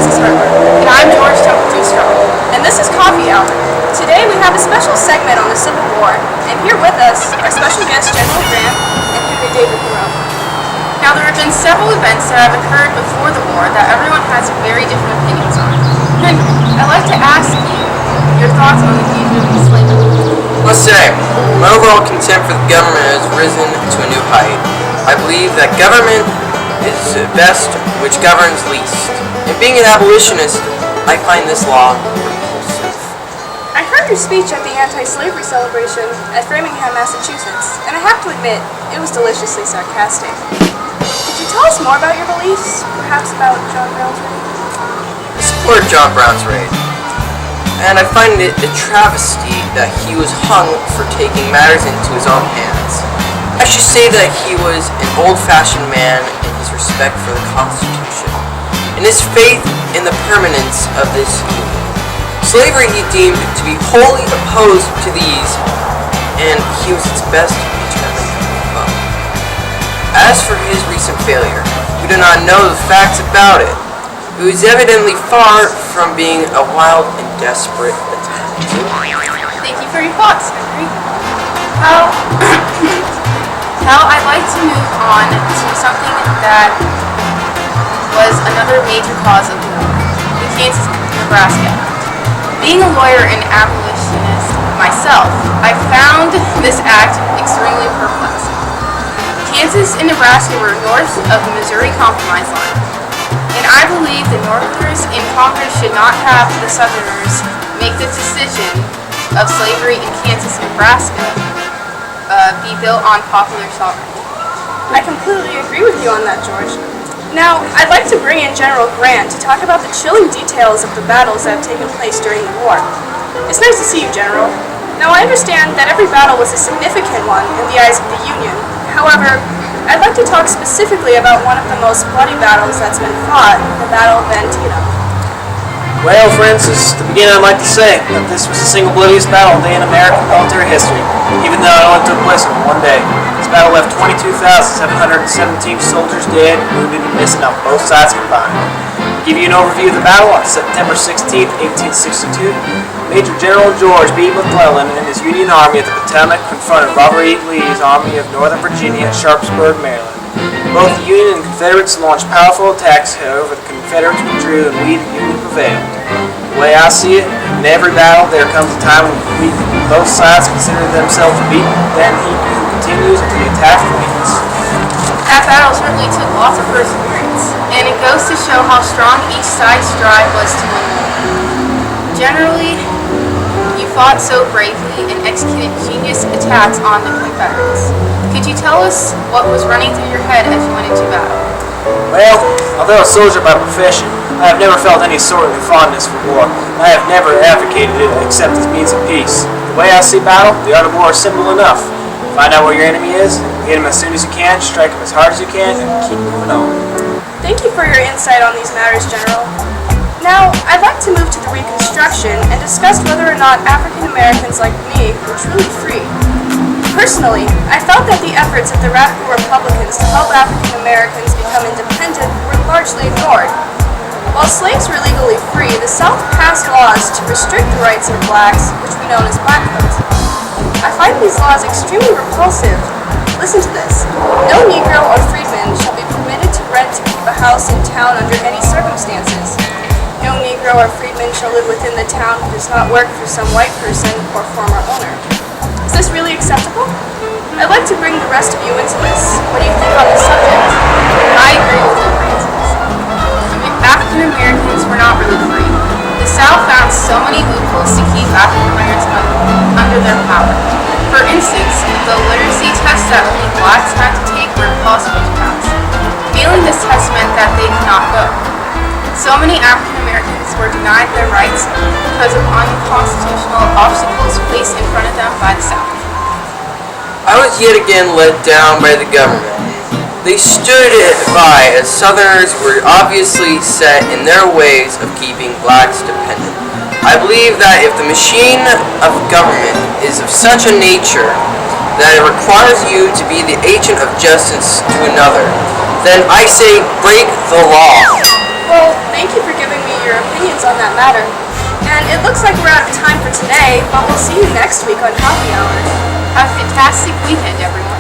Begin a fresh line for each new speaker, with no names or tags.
Mrs. Harper. And I'm George Templeton, and this is Coffee Hour. Today we have a special segment on the Civil War, and here with us are special guests General Grant and Henry David Thoreau. Now there have been several events that have occurred before the war that everyone has very different opinions on. Henry, I'd like to ask you your thoughts on the future of slavery.
Must say, my overall contempt for the government has risen to a new height. I believe that government is best which governs least. And being an abolitionist, I find this law repulsive.
I heard your speech at the anti-slavery celebration at Framingham, Massachusetts, and I have to admit, it was deliciously sarcastic. Could you tell us more about your beliefs, perhaps about John Brown's raid?
I support John Brown's raid, and I find it a travesty that he was hung for taking matters into his own hands. I should say that he was an old-fashioned man in his respect for the Constitution, and his faith in the permanence of this union. Slavery he deemed to be wholly opposed to these, and he was its best determined foe. As for his recent failure, we do not know the facts about it. It was evidently far from being a wild and desperate attempt.
Thank you for your thoughts, Henry. Now I'd like to move on to something that was another major cause of the war, the Kansas-Nebraska Act. Being a lawyer and abolitionist myself, I found this act extremely perplexing. Kansas and Nebraska were north of the Missouri Compromise line, and I believe the Northerners in Congress should not have the Southerners make the decision of slavery in Kansas and Nebraska be built on popular sovereignty. I completely agree with you on that, George. Now, I'd like to bring in General Grant to talk about the chilling details of the battles that have taken place during the war. It's nice to see you, General. Now, I understand that every battle was a significant one in the eyes of the Union. However, I'd like to talk specifically about one of the most bloody battles that's been fought, the Battle of Antietam.
Well, Francis, to begin, I'd like to say that this was the single bloodiest battle day in American military history, even though it only took place in one day. This battle left 22,717 soldiers dead, wounded, and missing on both sides combined. To give you an overview of the battle, on September 16, 1862, Major General George B. McClellan and his Union Army at the Potomac confronted Robert E. Lee's Army of Northern Virginia at Sharpsburg, Maryland. Both the Union and Confederates launched powerful attacks, however the Confederates withdrew and we, the Union, prevailed. The way I see it, in every battle there comes a time when both sides consider themselves beaten, then he who continues until the attack wins.
That battle certainly took lots of perseverance, and it goes to show how strong each side's drive was to win. Generally, you fought so bravely and executed genius attacks on the Confederates. Could you tell us what was running through your head as you went into battle?
Well, although a soldier by profession, I have never felt any sort of fondness for war. I have never advocated it except as means of peace. The way I see battle, the art of war is simple enough. Find out where your enemy is, hit him as soon as you can, strike him as hard as you can, and keep moving on.
Thank you for your insight on these matters, General. Now, I'd like to move to the Reconstruction and discuss whether or not African Americans like me were truly free. Personally, I felt that the efforts of the radical Republicans to help African Americans become independent were largely ignored. While slaves were legally free, the South passed laws to restrict the rights of blacks, which we know as blackcoat. I find these laws extremely repulsive. Listen to this. No Negro or freedman shall be permitted to rent to keep a house in town under any circumstances. No Negro or freedman shall live within the town who does not work for some white person or former owner. Is this really acceptable? I'd like to bring the rest of you into this. What do you think on this subject?
I agree with you, Francis. African Americans were not really free. The South found so many loopholes to keep African Americans under their power. For instance, the literacy tests that only blacks had to take were impossible to pass. Failing this test meant that they could not vote. So many African Americans were denied their rights because of unconstitutional obstacles placed in front of them by the South.
I was yet again let down by the government. They stood by as Southerners were obviously set in their ways of keeping blacks dependent. I believe that if the machine of government is of such a nature that it requires you to be the agent of justice to another, then I say break the law.
Well, thank you for giving me
your opinions on that matter. And it looks like we're out of time for today, but we'll see you next week on Happy Hour.
Have a fantastic weekend, everyone.